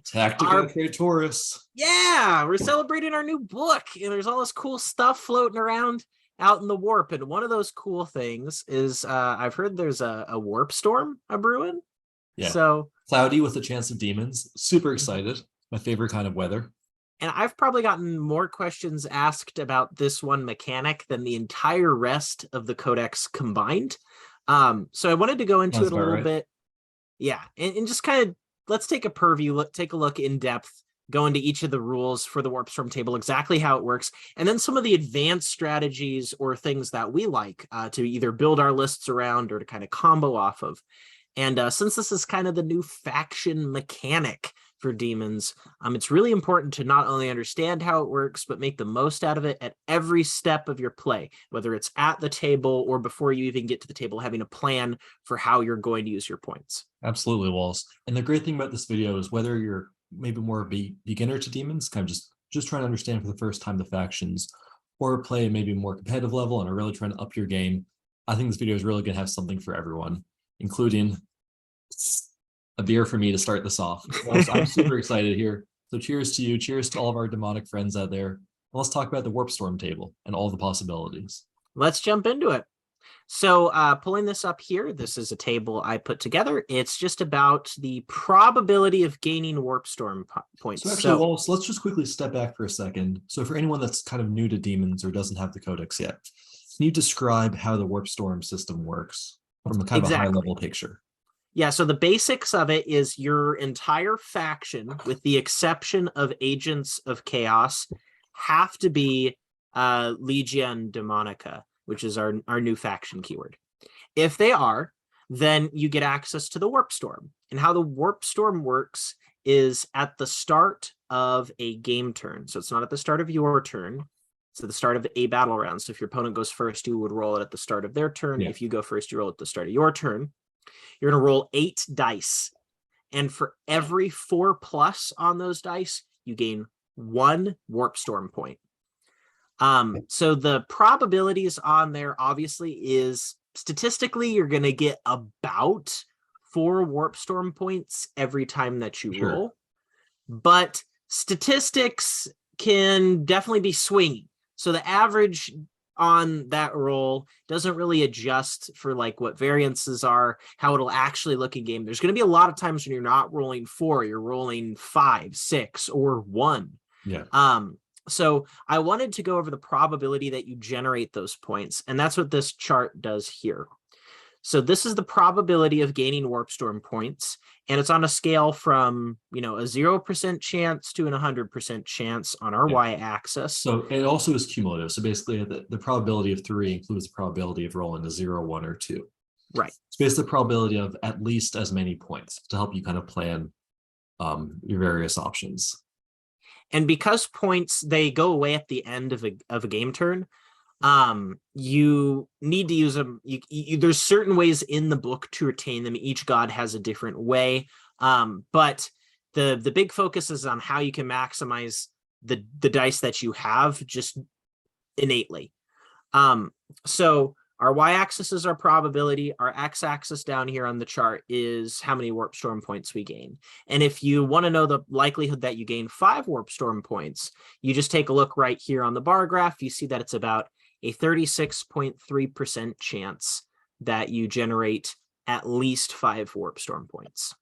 Tactica, Traitoris. Yeah, we're celebrating our new book, and there's all this cool stuff floating around out in the warp. And one of those cool things is I've heard there's a warp storm a brewing. Yeah. So cloudy with a chance of demons. Super excited. My favorite kind of weather. And I've probably gotten more questions asked about this one mechanic than the entire rest of the codex combined. So I wanted to go into it a little bit. Yeah, and just kind of let's take a purview, take a look in depth, go into each of the rules for the warp storm table, exactly how it works, and then some of the advanced strategies or things that we like to either build our lists around or to kind of combo off of. And since this is kind of the new faction mechanic for Daemons, it's really important to not only understand how it works, but make the most out of it at every step of your play, whether it's at the table or before you even get to the table, having a plan for how you're going to use your points. Absolutely, Walls. And the great thing about this video is whether you're maybe more of a beginner to Daemons, kind of just trying to understand for the first time the factions, or play maybe more competitive level and are really trying to up your game, I think this video is really going to have something for everyone, including a beer for me to start this off. I'm super excited here. So cheers to you. Cheers to all of our demonic friends out there. Let's talk about the warp storm table and all the possibilities. Let's jump into it. So pulling this up here, this is a table I put together. It's just about the probability of gaining warp storm points. So actually, so let's just quickly step back for a second. So for anyone that's kind of new to Daemons or doesn't have the codex yet, can you describe how the warp storm system works from a kind of a high level picture? Yeah, so the basics of it is your entire faction, with the exception of Agents of Chaos, have to be Legion Demonica, which is our new faction keyword. If they are, then you get access to the Warp Storm. And how the Warp Storm works is at the start of a game turn. So it's not at the start of your turn. It's at the start of a battle round. So if your opponent goes first, you would roll it at the start of their turn. Yeah. If you go first, you roll at the start of your turn. You're going to roll 8 dice. And for every 4+ on those dice, you gain 1 Warp Storm point. So the probabilities on there obviously is statistically, you're going to get about 4 Warp Storm points every time that you roll. But statistics can definitely be swinging. So the average on that roll doesn't really adjust for like what variances are, how it'll actually look in game. There's going to be a lot of times when you're not rolling 4, you're rolling 5, 6, or 1. Yeah. So I wanted to go over the probability that you generate those points, and that's what this chart does here. So this is the probability of gaining warp storm points, and it's on a scale from, a 0% chance to an 100% chance on our y-axis. So it also is cumulative. So basically the probability of 3 includes the probability of rolling a 0, 1, or 2. Right. It's basically the probability of at least as many points to help you kind of plan your various options. And because points, they go away at the end of a game turn, you need to use them. There's certain ways in the book to retain them. Each god has a different way. But the big focus is on how you can maximize the dice that you have just innately. So our y-axis is our probability. Our x-axis down here on the chart is how many warp storm points we gain. And if you want to know the likelihood that you gain 5 warp storm points, you just take a look right here on the bar graph. You see that it's about a 36.3% chance that you generate at least 5 warp storm points.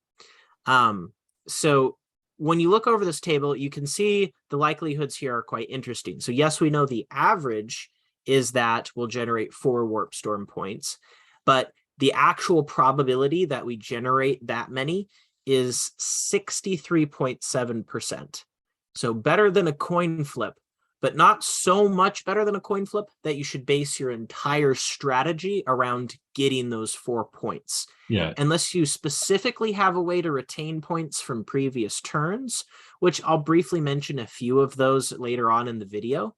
So when you look over this table, you can see the likelihoods here are quite interesting. So yes, we know the average is that we'll generate 4 warp storm points, but the actual probability that we generate that many is 63.7%. So better than a coin flip, but not so much better than a coin flip that you should base your entire strategy around getting those 4 points. Yeah. Unless you specifically have a way to retain points from previous turns, which I'll briefly mention a few of those later on in the video.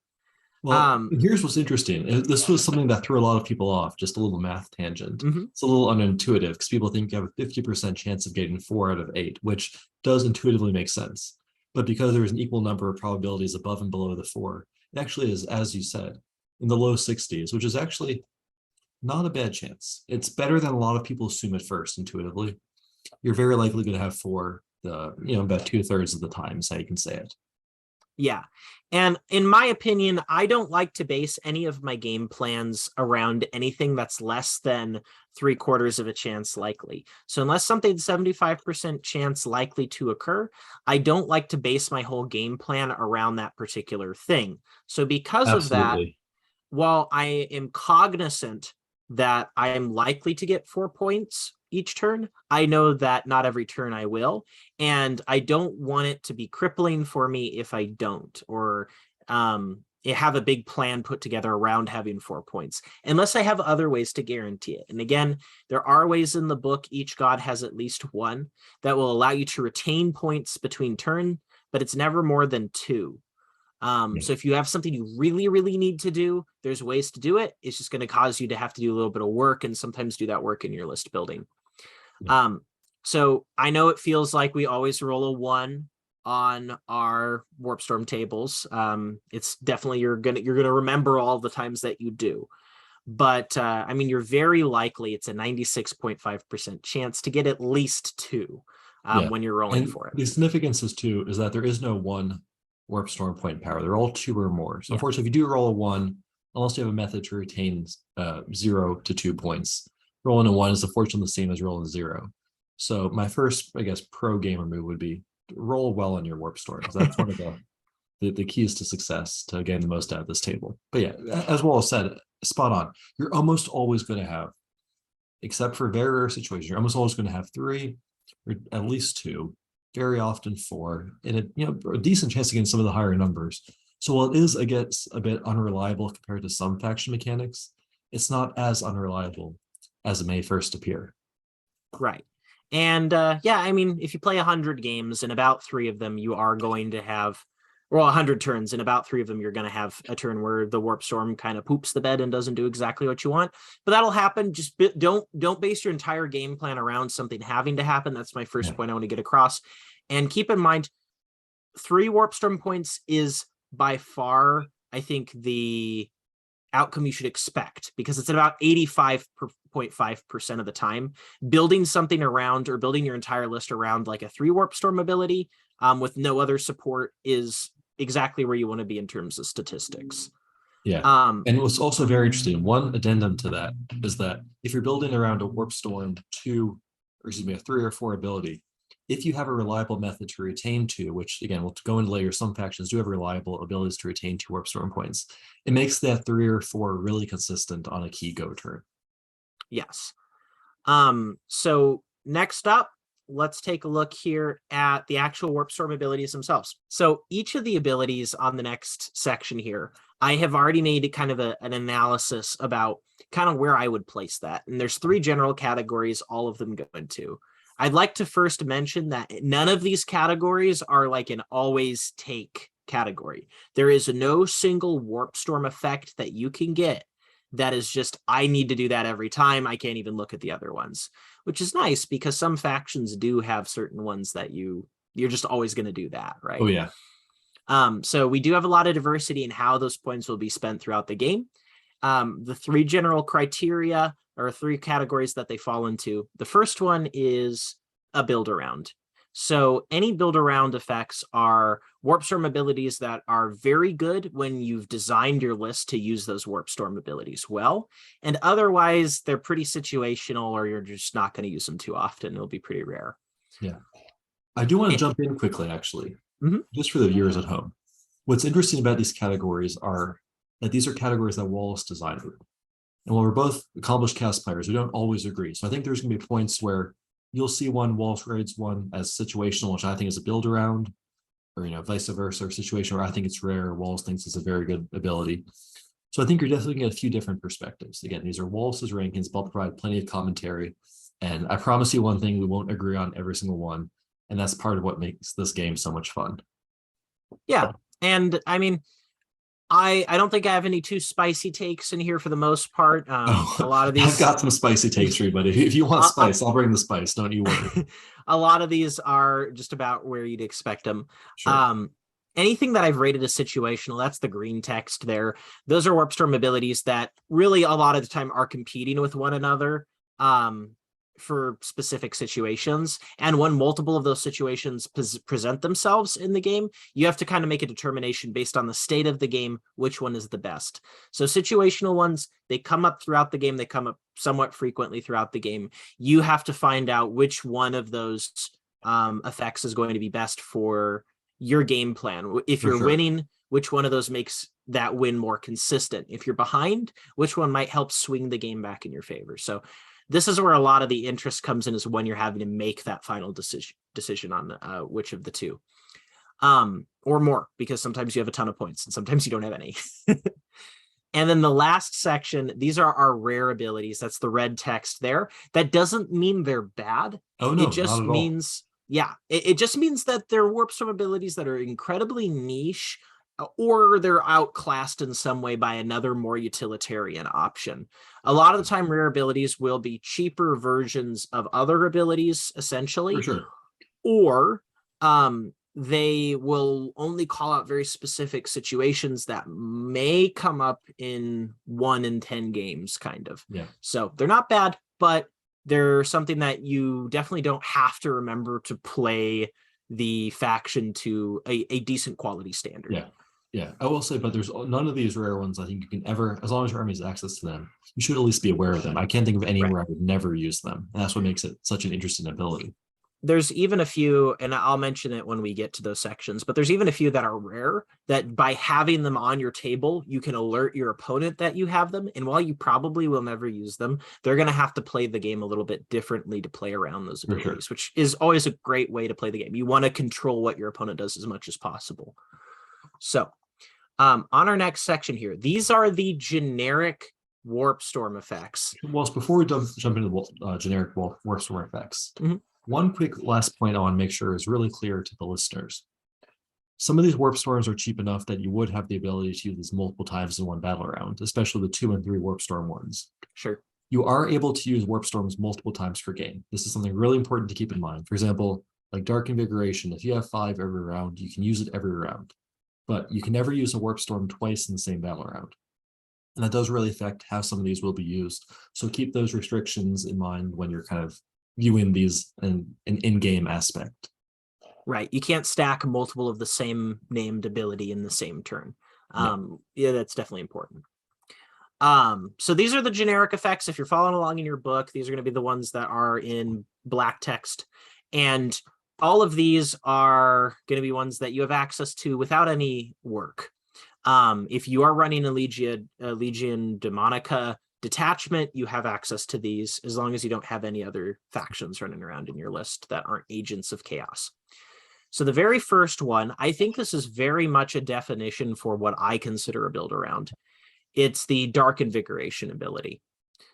Well, here's what's interesting. This was something that threw a lot of people off, just a little math tangent. It's a little unintuitive because people think you have a 50% chance of getting 4 out of 8, which does intuitively make sense. But because there's an equal number of probabilities above and below the 4, it actually is, as you said, in the low 60s, which is actually not a bad chance. It's better than a lot of people assume at first intuitively. You're very likely going to have 4 about 2/3 of the time is how you can say it. Yeah. And in my opinion, I don't like to base any of my game plans around anything that's less than 3/4 of a chance likely. So unless something's 75% chance likely to occur, I don't like to base my whole game plan around that particular thing. So because of that, Absolutely. while I am cognizant that I am likely to get 4 points each turn, I know that not every turn I will, and I don't want it to be crippling for me if I don't, or have a big plan put together around having 4 points, unless I have other ways to guarantee it. And again, there are ways in the book, each god has at least one, that will allow you to retain points between turn, but it's never more than 2. So if you have something you really, really need to do, there's ways to do it. It's just going to cause you to have to do a little bit of work, and sometimes do that work in your list building. So I know it feels like we always roll a 1 on our warp storm tables. It's definitely, you're gonna remember all the times that you do. But I mean, you're very likely, it's a 96.5% chance to get at least 2 when you're rolling for it. The significance is that there is no one warp storm point power. They're all 2 or more. So unfortunately, if you do roll a 1, unless you have a method to retain 0 to 2 points, rolling a 1 is unfortunately the same as rolling a 0. So my first, I guess, pro gamer move would be roll well on your warp storms. That's one of the keys to success to getting the most out of this table. But yeah, as Wallace said, spot on. You're almost always going to have, except for very rare situations, you're almost always going to have 3 or at least 2, very often 4, and a decent chance against some of the higher numbers. So while it is, I guess, a bit unreliable compared to some faction mechanics, it's not as unreliable as it may first appear. Right. And yeah, I mean, if you play 100 games, and about 3 of them you are going to have, or 100 turns, and about 3 of them you're going to have a turn where the warp storm kind of poops the bed and doesn't do exactly what you want. But that'll happen. Just don't base your entire game plan around something having to happen. That's my first point I want to get across. And keep in mind, 3 warp storm points is by far, I think, the outcome you should expect, because it's at about 85.5% of the time. Building something around, or building your entire list around, like a 3 warp storm ability with no other support is exactly where you want to be in terms of statistics. And what's also very interesting, one addendum to that, is that if you're building around a warp storm 2, or excuse me, a 3 or 4 ability, if you have a reliable method to retain 2, which again, we'll go into later, some factions do have reliable abilities to retain 2 warp storm points, it makes that 3 or 4 really consistent on a key go turn. Yes. So next up, let's take a look here at the actual warp storm abilities themselves. So each of the abilities on the next section here, I have already made kind of an analysis about kind of where I would place that. And there's 3 general categories, all of them go into. I'd like to first mention that none of these categories are like an always take category. There is no single warp storm effect that you can get that is just, I need to do that every time. I can't even look at the other ones, which is nice, because some factions do have certain ones that you're just always going to do that, right? Oh yeah. So we do have a lot of diversity in how those points will be spent throughout the game. The 3 general criteria, or 3 categories that they fall into. The first one is a build around. So any build around effects are warp storm abilities that are very good when you've designed your list to use those warp storm abilities well, and otherwise they're pretty situational, or you're just not going to use them too often. It'll be pretty rare. Yeah. I do want to jump in quickly, actually, just for the viewers at home. What's interesting about these categories are that these are categories that Wallace designed. And while we're both accomplished cast players, we don't always agree. So I think there's going to be points where you'll see Wallace grades one as situational, which I think is a build around, or vice versa, or situation where I think it's rare, Wallace thinks it's a very good ability. So I think you're definitely getting a few different perspectives. Again, these are Wallace's rankings, but I'll provide plenty of commentary. And I promise you one thing, we won't agree on every single one. And that's part of what makes this game so much fun. Yeah. And I mean, I don't think I have any too spicy takes in here for the most part. A lot of these, I've got some spicy takes for you, buddy. If you want spice, I'll bring the spice. Don't you worry. A lot of these are just about where you'd expect them. Sure. Anything that I've rated as situational, that's the green text there. Those are warp storm abilities that really a lot of the time are competing with one another. for specific situations. And when multiple of those situations present themselves in the game, you have to kind of make a determination based on the state of the game, which one is the best. So situational ones, they come up throughout the game. They come up somewhat frequently throughout the game. You have to find out which one of those effects is going to be best for your game plan. If you're winning, which one of those makes that win more consistent? If you're behind, which one might help swing the game back in your favor? So this is where a lot of the interest comes in, is when you're having to make that final decision on which of the two, or more, because sometimes you have a ton of points and sometimes you don't have any. And then the last section, these are our rare abilities. That's the red text there. That doesn't mean they're bad. Oh, no, it just means, it just means that they're warp storm abilities that are incredibly niche, or they're outclassed in some way by another more utilitarian option. A lot of the time, rare abilities will be cheaper versions of other abilities, essentially, or they will only call out very specific situations that may come up in 1 in 10 games, kind of. So they're not bad, but they're something that you definitely don't have to remember to play the faction to a decent quality standard. Yeah, I will say, but there's none of these rare ones I think you can ever, as long as your army has access to them, you should at least be aware of them. I can't think of any where I would never use them. And that's what makes it such an interesting ability. There's even a few, and I'll mention it when we get to those sections, but there's even a few that are rare that by having them on your table, you can alert your opponent that you have them. And while you probably will never use them, they're going to have to play the game a little bit differently to play around those abilities, which is always a great way to play the game. You want to control what your opponent does as much as possible. So on our next section here, these are the generic warp storm effects. Well, before we jump into the generic warp storm effects, one quick last point I want to make sure is really clear to the listeners. Some of these warp storms are cheap enough that you would have the ability to use these multiple times in one battle round, especially the 2 and 3 warp storm ones. You are able to use warp storms multiple times per game. This is something really important to keep in mind. For example, like Dark Invigoration, if you have 5 every round, you can use it every round. But you can never use a warp storm twice in the same battle round. And that does really affect how some of these will be used. So keep those restrictions in mind when you're kind of viewing these in an in-game aspect. Right. You can't stack multiple of the same named ability in the same turn. Yeah, that's definitely important. So these are the generic effects. If you're following along in your book, these are going to be the ones that are in black text. And all of these are going to be ones that you have access to without any work. If you are running a Legion Demonica detachment, you have access to these as long as you don't have any other factions running around in your list that aren't agents of chaos. So the very first one, I think this is very much a definition for what I consider a build around. It's the Dark Invigoration ability.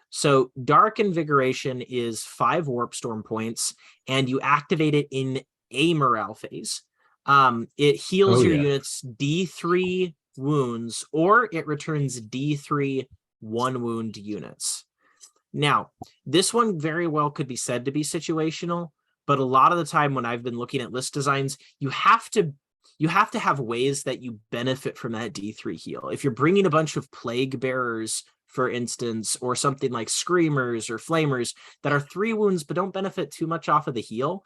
So Dark Invigoration is 5 warp storm points, and you activate it in a morale phase. It heals your units D3 wounds, or it returns D3 1 wound units. Now, this one very well could be said to be situational, but a lot of the time when I've been looking at list designs, you have to have ways that you benefit from that D3 heal. If you're bringing a bunch of plague bearers, for instance, or something like screamers or flamers that are 3 wounds but don't benefit too much off of the heal,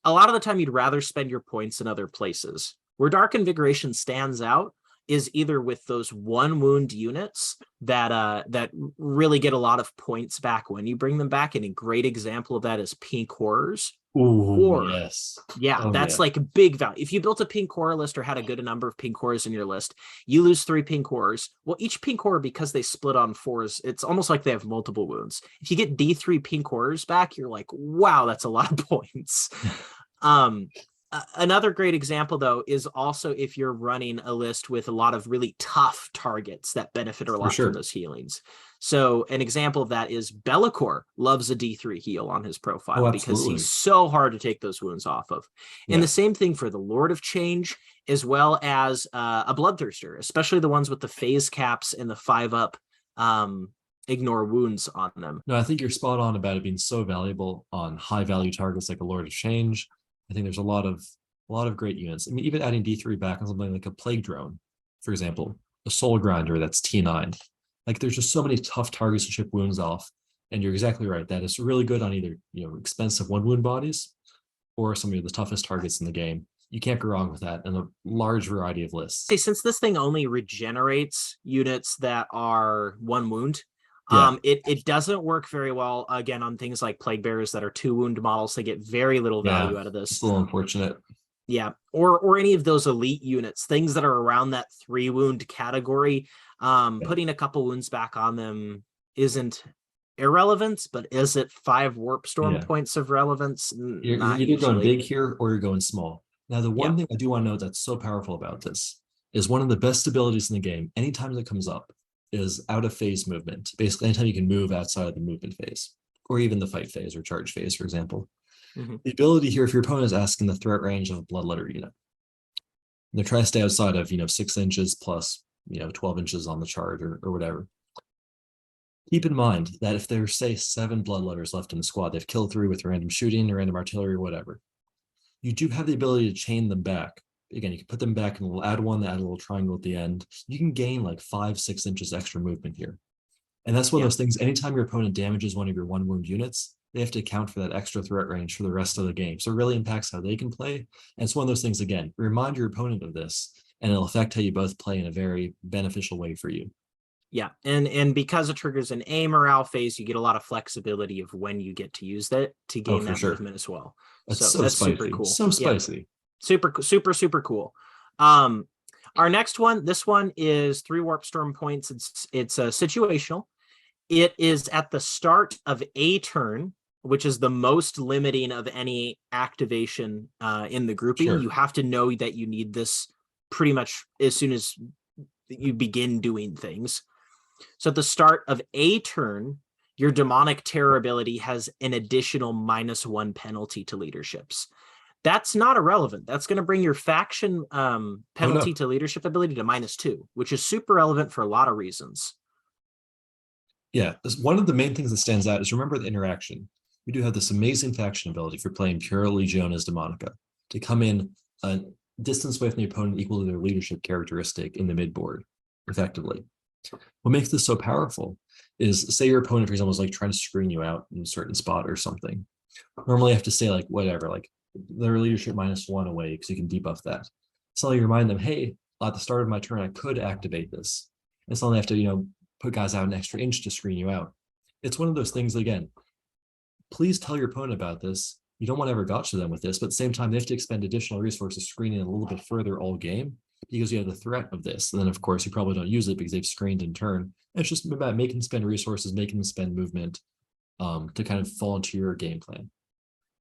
a lot of the time you'd rather spend your points in other places. Where Dark Invigoration stands out is either with those 1 wound units that really get a lot of points back when you bring them back, and a great example of that is Pink Horrors. That's like a big value. If you built a Pink Horror list or had a good number of Pink Horrors in your list, you lose 3 Pink Horrors. Well, each Pink Horror, because they split on 4s, it's almost like they have multiple wounds. If you get D3 Pink Horrors back, you're like, wow, that's a lot of points. Another great example, though, is also if you're running a list with a lot of really tough targets that benefit a lot from those healings. So an example of that is Bellicor loves a D3 heal on his profile because he's so hard to take those wounds off of. And the same thing for the Lord of Change, as well as a Bloodthirster, especially the ones with the phase caps and the 5-up ignore wounds on them. No, I think you're spot on about it being so valuable on high value targets like a Lord of Change. I think there's a lot of great units. I mean, even adding D3 back on something like a Plague Drone, for example, a Soul Grinder that's T9. Like, there's just so many tough targets to chip wounds off And you're exactly right. That is really good on either, expensive 1 wound bodies or some of the toughest targets in the game. You can't go wrong with that in a large variety of lists. Since this thing only regenerates units that are 1 wound, Yeah. it doesn't work very well again on things like plague bearers that are 2 wound models. They get very little value out of It's this. a little unfortunate. Yeah, or any of those elite units, things that are around that 3 wound category. Putting a couple wounds back on them isn't irrelevant, but is it 5 warp storm points of relevance? You're Not either going usually. big here or you're going small. Now, the one thing I do want to note that's so powerful about this is one of the best abilities in the game, anytime it comes up, is out of phase movement. Basically, anytime you can move outside of the movement phase, or even the fight phase or charge phase, for example. The ability here, if your opponent is asking the threat range of a bloodletter unit, they're trying to stay outside of 6 inches plus 12 inches on the chart or whatever. Keep in mind that if there's, say, 7 bloodletters left in the squad, they've killed 3 with random shooting or random artillery or whatever. You do have the ability to chain them back. Again, you can put them back and we'll add one, add a little triangle at the end. You can gain like 5-6 inches extra movement here. And that's one of those things, anytime your opponent damages one of your 1 wound units, they have to account for that extra threat range for the rest of the game. So it really impacts how they can play. And it's one of those things, again, remind your opponent of this, and it'll affect how you both play in a very beneficial way for you. Yeah, and because it triggers an A morale phase, you get a lot of flexibility of when you get to use that to gain that movement as well. That's so spicy. Super cool. So spicy. Yeah. Super cool. Our next one, this one is 3 warp storm points. It's situational. It is at the start of a turn, which is the most limiting of any activation in the grouping. You have to know that you need this pretty much as soon as you begin doing things. So at the start of a turn, your demonic terror ability has an additional -1 penalty to leaderships. That's not irrelevant. That's going to bring your faction penalty to leadership ability to -2, which is super relevant for a lot of reasons. Yeah, one of the main things that stands out is remember the interaction. We do have this amazing faction ability for playing pure Legiones Demonica to come in a distance away from the opponent equal to their leadership characteristic in the midboard, effectively. What makes this so powerful is, say your opponent, for example, is like trying to screen you out in a certain spot or something. Normally you have to say like whatever, like their leadership -1 away because you can debuff that. So you remind them, hey, at the start of my turn, I could activate this. And so they have to, put guys out an extra inch to screen you out. It's one of those things, again, please tell your opponent about this. You don't want to ever gotcha them with this, but at the same time, they have to expend additional resources screening a little bit further all game because you have the threat of this. And then, of course, you probably don't use it because they've screened in turn. And it's just about making them spend resources, making them spend movement to kind of fall into your game plan.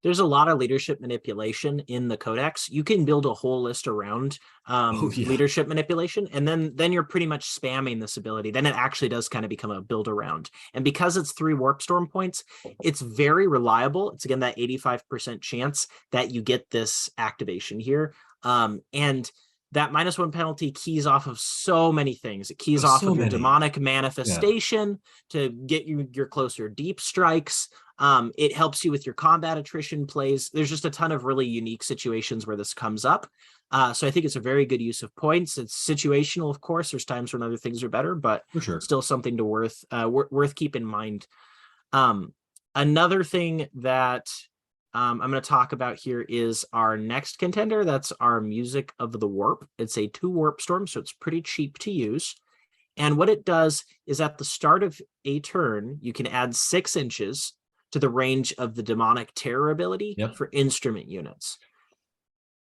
There's a lot of leadership manipulation in the codex. You can build a whole list around leadership manipulation, and then you're pretty much spamming this ability. Then it actually does kind of become a build around. And because it's 3 warp storm points, it's very reliable. It's again that 85% chance that you get this activation here. And that -1 penalty keys off of so many things. It keys off of your demonic manifestation to get you your closer deep strikes. It helps you with your combat attrition plays. There's just a ton of really unique situations where this comes up. So I think it's a very good use of points. It's situational, of course. There's times when other things are better, but still something to worth keep in mind. Another thing that I'm going to talk about here is our next contender. That's our Music of the Warp. It's a 2 warp storm, so it's pretty cheap to use. And what it does is at the start of a turn, you can add 6 inches to the range of the demonic terror ability for instrument units.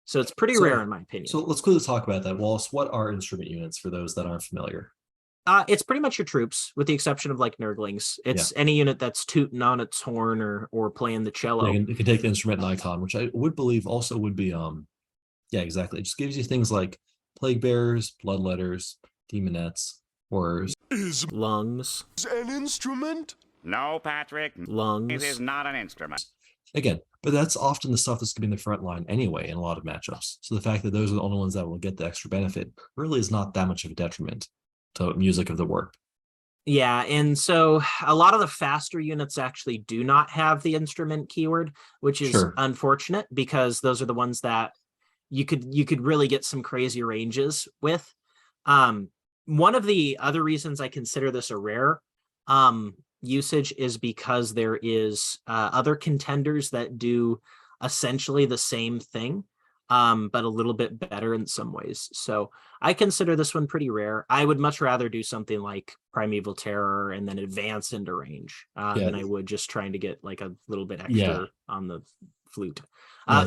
So it's pretty rare in my opinion. So let's quickly talk about that. Wallace, what are instrument units for those that aren't familiar? It's pretty much your troops, with the exception of like Nurglings. It's any unit that's tooting on its horn or playing the cello. You can take the instrument and icon, which I would believe also would be yeah, exactly. It just gives you things like plague bearers, bloodletters, demonettes, horrors. Is lungs an instrument? No, Patrick. Lungs. It is not an instrument. Again, but that's often the stuff that's going to be in the front line anyway in a lot of matchups. So the fact that those are the only ones that will get the extra benefit really is not that much of a detriment to Music of the Warp. Yeah, and so a lot of the faster units actually do not have the instrument keyword, which is unfortunate because those are the ones that you could really get some crazy ranges with. One of the other reasons I consider this a rare, usage is because there is other contenders that do essentially the same thing, but a little bit better in some ways. So I consider this one pretty rare. I would much rather do something like Primeval Terror and then advance into range than I would just trying to get like a little bit extra on the flute.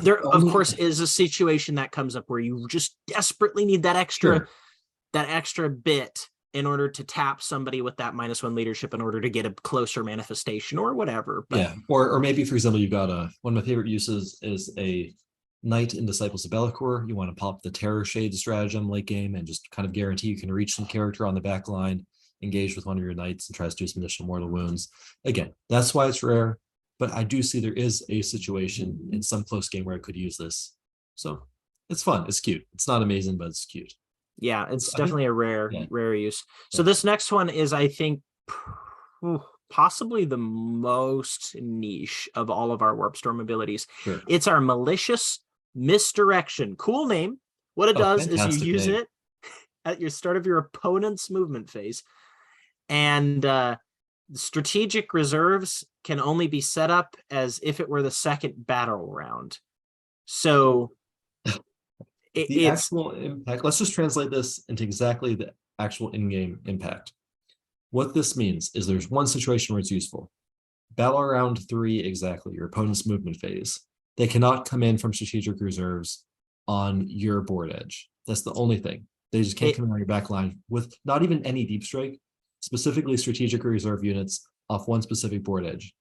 There, of course, is a situation that comes up where you just desperately need that extra bit in order to tap somebody with that -1 leadership in order to get a closer manifestation or whatever. But or maybe, for example, you got one of my favorite uses is a Knight in Disciples of Bellicor. You want to pop the Terror Shade stratagem late game and just kind of guarantee you can reach some character on the back line, engage with one of your knights, and tries to do some additional mortal wounds. Again, that's why it's rare, but I do see there is a situation in some close game where I could use this. So it's fun. It's cute. It's not amazing, but it's cute. Yeah, it's definitely a rare use. So this next one is, I think, possibly the most niche of all of our Warp Storm abilities. It's our Malicious Misdirection. Cool name. What it does is you use it at your start of your opponent's movement phase, and strategic reserves can only be set up as if it were the second battle round. So the actual impact, let's just translate this into exactly the actual in-game impact. What this means is there's one situation where it's useful. Battle round 3, exactly, your opponent's movement phase. They cannot come in from strategic reserves on your board edge. That's the only thing. They just can't come in on your back line with not even any deep strike, specifically strategic reserve units off one specific board edge.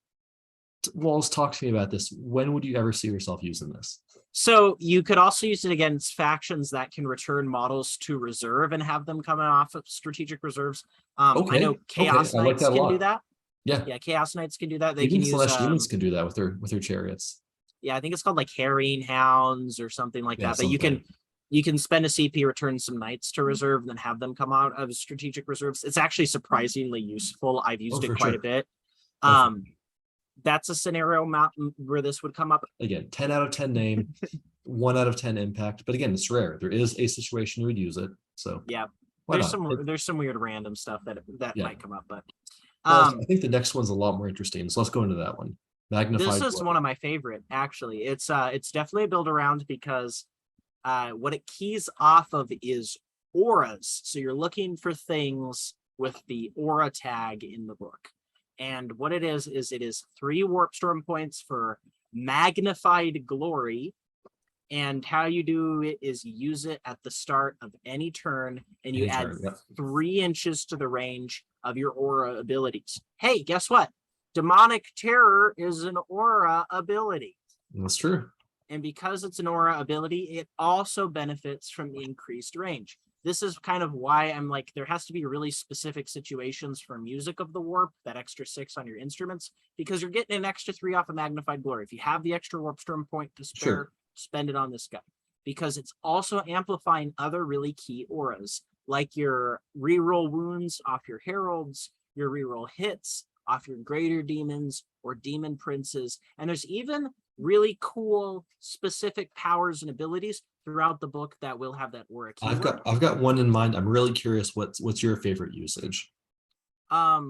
Walls, talk to me about this. When would you ever see yourself using this? So you could also use it against factions that can return models to reserve and have them coming off of strategic reserves. I know Chaos Knights can do that. Yeah, Chaos Knights can do that. They can use Demons can do that with their chariots. Yeah, I think it's called like Harrying Hounds or something like that. But you can spend a CP, return some knights to reserve, and then have them come out of strategic reserves. It's actually surprisingly useful. I've used it quite a bit. That's a scenario map where this would come up. Again, 10 out of 10 name, 1 out of 10 impact. But again, it's rare. There is a situation you would use it. So yeah, there's some weird random stuff that might come up. But I think the next one's a lot more interesting. So let's go into that one. Magnified. This is one of my favorite, actually. It's definitely a build around because what it keys off of is auras. So you're looking for things with the aura tag in the book. And what it is it is 3 Warp Storm points for Magnified Glory. And how you do it is you use it at the start of any turn, and you add 3 inches to the range of your aura abilities. Hey, guess what? Demonic Terror is an aura ability. That's true. And because it's an aura ability, it also benefits from the increased range. This is kind of why I'm like, there has to be really specific situations for Music of the Warp, that extra 6 on your instruments, because you're getting an extra 3 off of Magnified Glory. If you have the extra Warp Storm point to spare, spend it on this guy, because it's also amplifying other really key auras, like your reroll wounds off your heralds, your reroll hits off your greater demons or demon princes. And there's even really cool specific powers and abilities throughout the book that will have that aura keyword. I've got one in mind. I'm really curious what's your favorite usage? I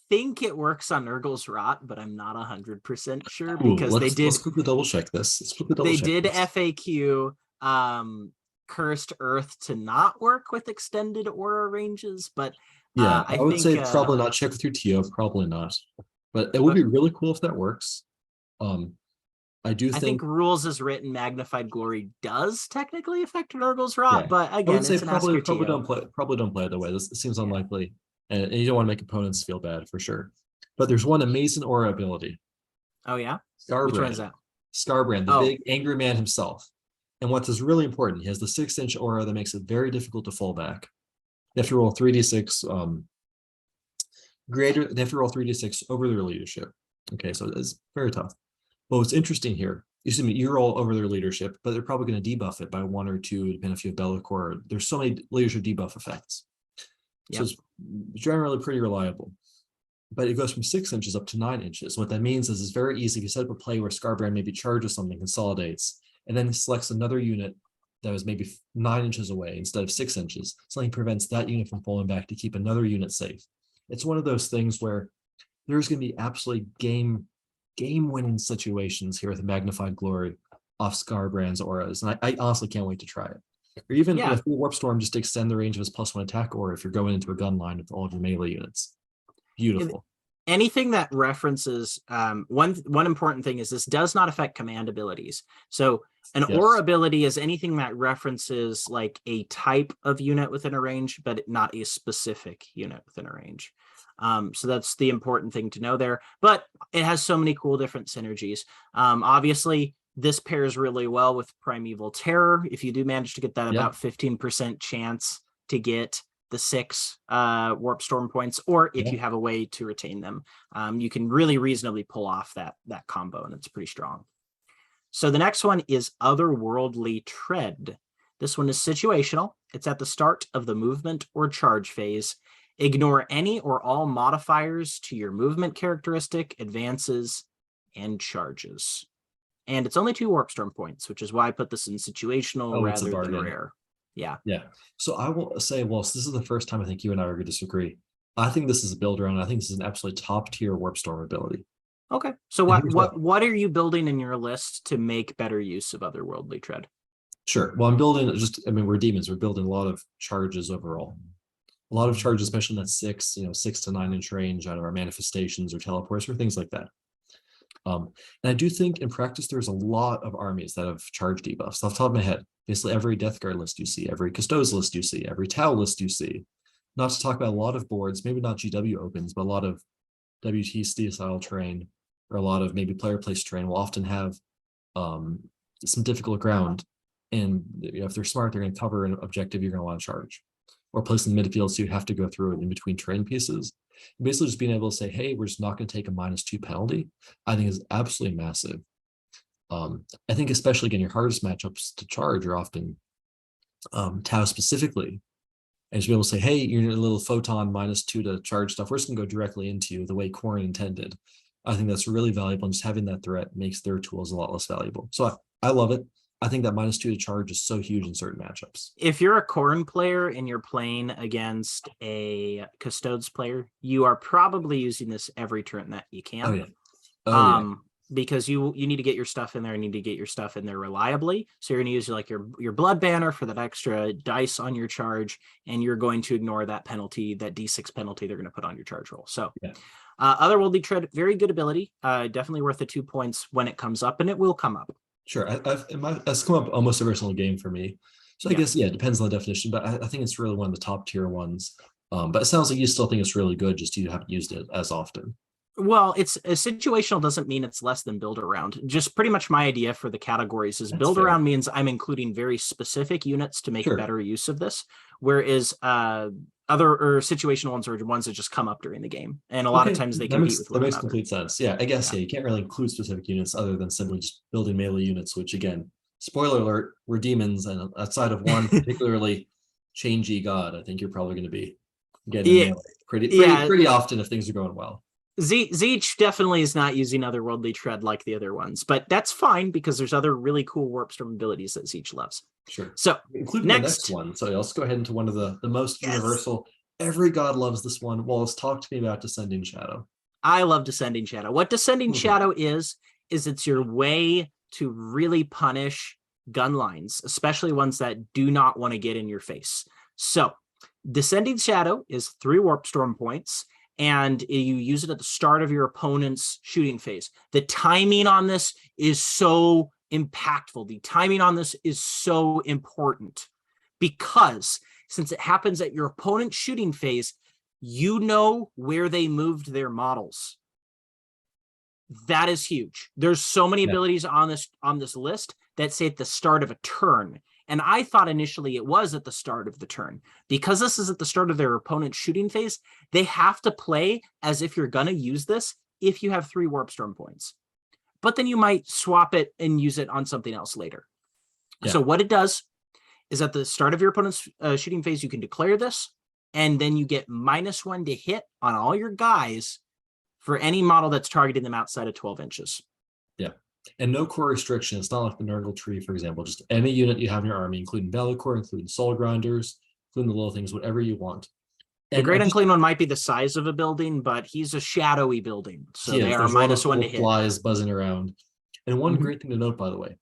think it works on Nurgle's Rot, but I'm not 100% sure because let's quickly double check this. They did FAQ Cursed Earth to not work with extended aura ranges, but I would say probably not. Check with your TO, probably not. But it would be really cool if that works. I think rules as written, Magnified Glory does technically affect Nurgle's Rot, but again, I would say probably don't play it that way. This seems unlikely, and you don't want to make opponents feel bad for sure. But there's one amazing aura ability. Oh yeah, Scarbrand. Which one is that? Scarbrand, the big angry man himself. And what's is really important, he has the 6-inch aura that makes it very difficult to fall back. You have to roll 3d6 greater. They have to roll 3d6 over their leadership. Okay, so it's very tough. But what's interesting here, you roll over their leadership, but they're probably going to debuff it by 1 or 2, depending if you have Bellicor. There's so many leadership debuff effects. So it's generally pretty reliable. But it goes from 6 inches up to 9 inches. What that means is it's very easy if you set up a play where Scarbrand maybe charges something, consolidates, and then selects another unit that was maybe 9 inches away instead of 6 inches. Something prevents that unit from falling back to keep another unit safe. It's one of those things where there's going to be absolutely game-winning situations here with a magnified glory off Scarbrand's auras, and I honestly can't wait to try it. Or even Yeah. with Warp Storm, just to extend the range of his +1 attack, or if you're going into a gun line with all of your melee units. Beautiful. Anything that references one important thing is this does not affect command abilities. So an aura ability is anything that references like a type of unit within a range, but not a specific unit within a range. So that's the important thing to know there. But it has so many cool different synergies. Obviously, this pairs really well with Primeval Terror. If you do manage to get that about 15% chance to get the 6 Warp Storm points, or if you have a way to retain them, you can really reasonably pull off that combo, and it's pretty strong. So the next one is Otherworldly Tread. This one is situational. It's at the start of the movement or charge phase. Ignore any or all modifiers to your movement characteristic, advances, and charges. And it's only 2 Warp Storm points, which is why I put this in situational rather than rare. Yeah. So I will say, well, this is the first time I think you and I are going to disagree. I think this is a build around. I think this is an absolutely top tier Warp Storm ability. Okay. So what are you building in your list to make better use of Otherworldly Tread? Sure. Well, I'm building we're demons. We're building a lot of charges overall. A lot of charges, especially in that 6 to 9 inch range out of our manifestations or teleports or things like that. And I do think in practice, there's a lot of armies that have charge debuffs off the top of my head. Basically, every Death Guard list you see, every Custodes list you see, every Tau list you see. Not to talk about a lot of boards, maybe not GW opens, but a lot of WTC style terrain or a lot of maybe player place terrain will often have some difficult ground. And if they're smart, they're going to cover an objective you're going to want to charge. Or place in the midfield, so you have to go through it in between terrain pieces. Basically, just being able to say, hey, we're just not going to take a -2 penalty, I think is absolutely massive. I think especially again, your hardest matchups to charge are often Tau specifically. And just be able to say, hey, you're in a little photon -2 to charge stuff. We're just going to go directly into you the way Corrin intended. I think that's really valuable. And just having that threat makes their tools a lot less valuable. So I love it. I think that -2 to charge is so huge in certain matchups. If you're a Corrin player and you're playing against a Custodes player, you are probably using this every turn that you can. Because you need to get your stuff in there and need to get your stuff in there reliably. So you're going to use like your blood banner for that extra dice on your charge, and you're going to ignore that penalty, that D6 penalty they're going to put on your charge roll. So Otherworldly Tread, very good ability. Definitely worth the 2 points when it comes up, and it will come up. Sure, that's come up almost every single game for me. So I guess it depends on the definition, but I think it's really one of the top tier ones. But it sounds like you still think it's really good, just you haven't used it as often. Well, it's a situational doesn't mean it's less than build around. Just pretty much my idea for the categories is build around means I'm including very specific units to make better use of this, whereas other or situational ones are ones that just come up during the game, and a lot of times they compete with one another. That makes complete sense. Yeah, I guess you can't really include specific units other than simply just building melee units, which again, spoiler alert, we're demons, and outside of one particularly changey god, I think you're probably going to be getting melee pretty often if things are going well. Zeech definitely is not using Otherworldly Tread like the other ones, but that's fine because there's other really cool Warp Storm abilities that Zeech loves. Sure. So including the next one. So let's go ahead into one of the most universal. Every god loves this one. Wallace, talk to me about Descending Shadow. I love Descending Shadow. What Descending Shadow is it's your way to really punish gun lines, especially ones that do not want to get in your face. So Descending Shadow is 3 Warp Storm points, and you use it at the start of your opponent's shooting phase. The timing on this is so impactful. The timing on this is so important because since it happens at your opponent's shooting phase, you know where they moved their models. That is huge. There's so many abilities on this list that say at the start of a turn. And I thought initially it was at the start of the turn. Because this is at the start of their opponent's shooting phase, they have to play as if you're going to use this if you have 3 Warp Storm points. But then you might swap it and use it on something else later. So what it does is at the start of your opponent's shooting phase, you can declare this, and then you get -1 to hit on all your guys for any model that's targeting them outside of 12 inches. Yeah. And no core restriction. It's not like the Nurgle tree, for example. Just any unit you have in your army, including Valor Core, including Soul Grinders, including the little things, whatever you want. The Great Unclean One might be the size of a building, but he's a shadowy building. So they are -1 to hit. Flies buzzing around. And one great thing to note, by the way,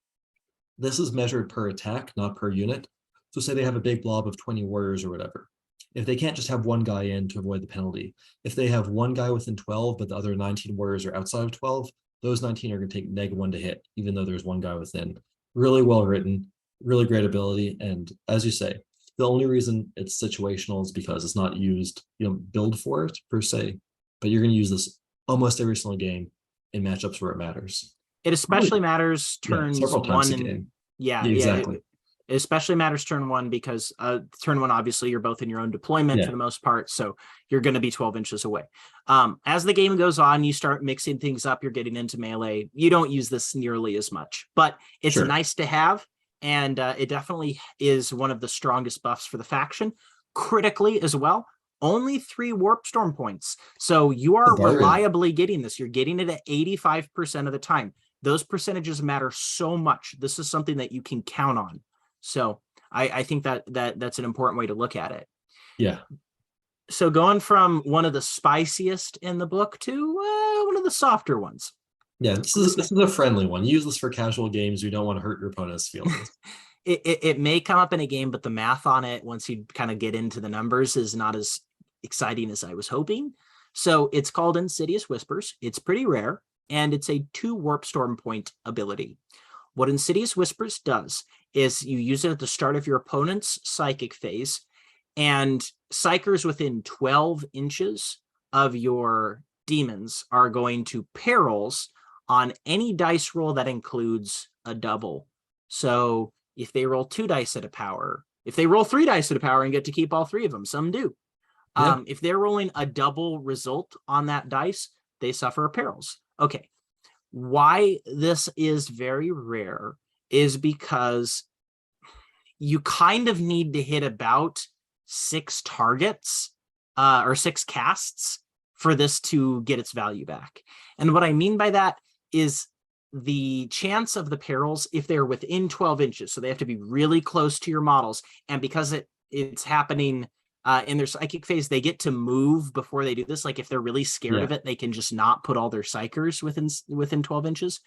this is measured per attack, not per unit. So say they have a big blob of 20 warriors or whatever. If they can't just have one guy in to avoid the penalty, if they have one guy within 12, but the other 19 warriors are outside of 12, those 19 are going to take -1 to hit, even though there's one guy within. Really well written, really great ability. And as you say, the only reason it's situational is because it's not used, you don't build for it per se, but you're going to use this almost every single game in matchups where it matters. It especially matters turns several times 1 a and game. exactly. It especially matters turn 1 because turn 1, obviously, you're both in your own deployment for the most part, so you're going to be 12 inches away. As the game goes on, you start mixing things up. You're getting into melee. You don't use this nearly as much, but it's nice to have, and it definitely is one of the strongest buffs for the faction. Critically as well, only 3 warp storm points, so you are reliably getting this. You're getting it at 85% of the time. Those percentages matter so much. This is something that you can count on. So I think that's an important way to look at it. Yeah. So going from one of the spiciest in the book to one of the softer ones. Yeah, this is a friendly one. Use this for casual games. You don't want to hurt your opponent's feelings. It may come up in a game, but the math on it, once you kind of get into the numbers, is not as exciting as I was hoping. So it's called Insidious Whispers. It's pretty rare, and it's a 2 warp storm point ability. What Insidious Whispers does is you use it at the start of your opponent's psychic phase, and psychers within 12 inches of your demons are going to perils on any dice roll that includes a double. So if they roll 2 dice at a power, if they roll 3 dice at a power and get to keep all 3 of them, some do. If they're rolling a double result on that dice, they suffer perils. Okay. Why this is very rare is because you kind of need to hit about 6 targets or 6 casts for this to get its value back. And what I mean by that is the chance of the perils, if they're within 12 inches, so they have to be really close to your models, and because it's happening in their psychic phase, they get to move before they do this. Like if they're really scared of it, they can just not put all their psychers within 12 inches.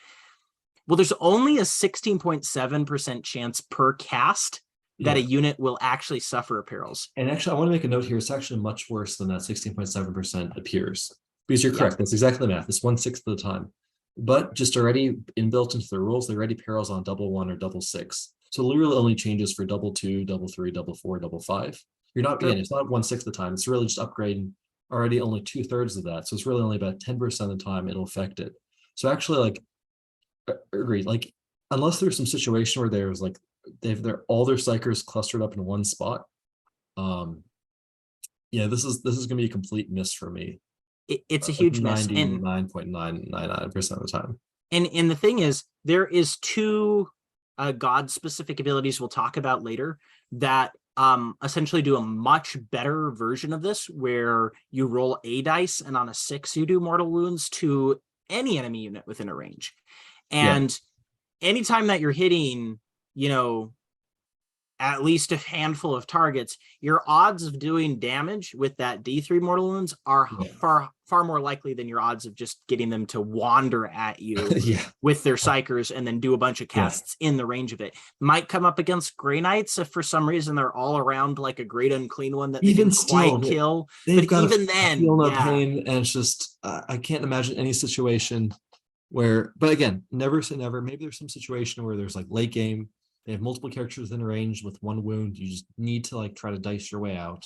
Well, there's only a 16.7% chance per cast that a unit will actually suffer perils. And actually, I want to make a note here. It's actually much worse than that 16.7% appears. Because you're correct. That's exactly the math. It's 1/6 of the time. But just already inbuilt into the rules, they already perils on double 1 or double 6. So literally only changes for double 2, double 3, double 4, double 5. You're not, again, it's not 1/6 of the time. It's really just upgrading already only 2/3 of that. So it's really only about 10% of the time it'll affect it. So actually, like, agreed. Like, unless there's some situation where there's like they're all their psychers clustered up in one spot. This is gonna be a complete miss for me. It's a huge miss. 99.999% of the time. And the thing is, there is 2 god-specific abilities we'll talk about later that essentially do a much better version of this, where you roll a dice and on a 6 you do mortal wounds to any enemy unit within a range. And anytime that you're hitting, at least a handful of targets, your odds of doing damage with that D3 mortal wounds are far more likely than your odds of just getting them to wander at you with their psychers and then do a bunch of casts in the range of it. Might come up against Grey Knights if for some reason they're all around like a Great Unclean One that they can quite kill. But even then, feel no pain, and it's just I can't imagine any situation where. But again, never say never. Maybe there's some situation where there's like late game. They have multiple characters within range with 1 wound. You just need to like try to dice your way out.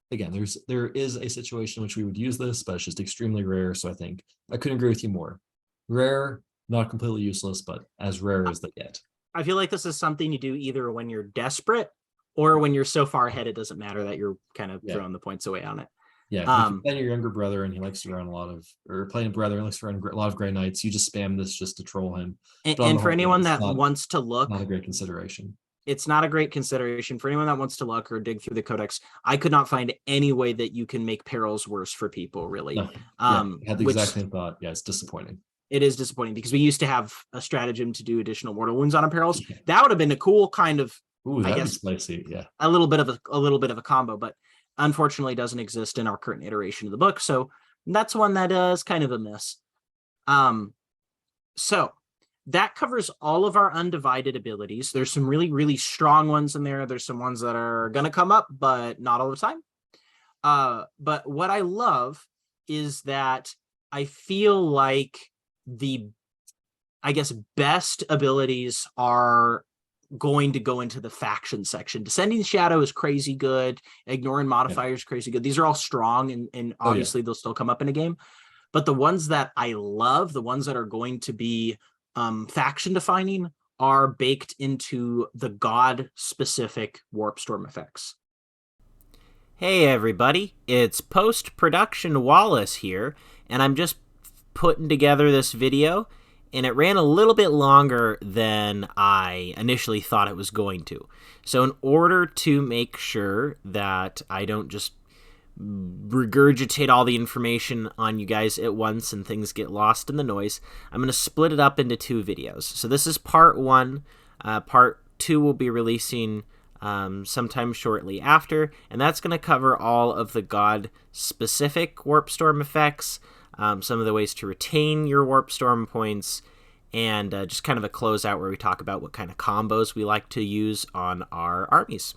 Again, there is a situation in which we would use this, but it's just extremely rare. So I think I couldn't agree with you more. Rare, not completely useless, but as rare as they get. I feel like this is something you do either when you're desperate or when you're so far ahead it doesn't matter that you're kind of throwing the points away on it. Yeah, if you're playing your younger brother and he likes to run playing a brother and likes to run a lot of Grey Knights, you just spam this just to troll him. And for anyone that wants to look, not a great consideration. It's not a great consideration for anyone that wants to look or dig through the codex. I could not find any way that you can make perils worse for people, really. No. I had the exact same thought. Yeah, it's disappointing. It is disappointing because we used to have a stratagem to do additional mortal wounds on a perils. That would have been a cool kind of, I guess, spicy. Yeah, a little bit of a combo. But unfortunately doesn't exist in our current iteration of the book. So that's one that is kind of a miss. So that covers all of our undivided abilities. There's some really, really strong ones in there. There's some ones that are going to come up, but not all the time. But what I love is that I feel like the, I guess, best abilities are going to go into the faction section. Descending Shadow is crazy good. Ignoring Modifiers is crazy good. These are all strong, and obviously they'll still come up in a game. But the ones that I love, the ones that are going to be faction defining, are baked into the god-specific Warp Storm effects. Hey everybody, it's post-production Wallace here, and I'm just putting together this video, and it ran a little bit longer than I initially thought it was going to. So in order to make sure that I don't just regurgitate all the information on you guys at once and things get lost in the noise, I'm going to split it up into 2 videos. So this is part 1. Part 2 will be releasing sometime shortly after, and that's going to cover all of the god-specific Warp Storm effects, some of the ways to retain your Warp Storm points, and just kind of a closeout where we talk about what kind of combos we like to use on our armies.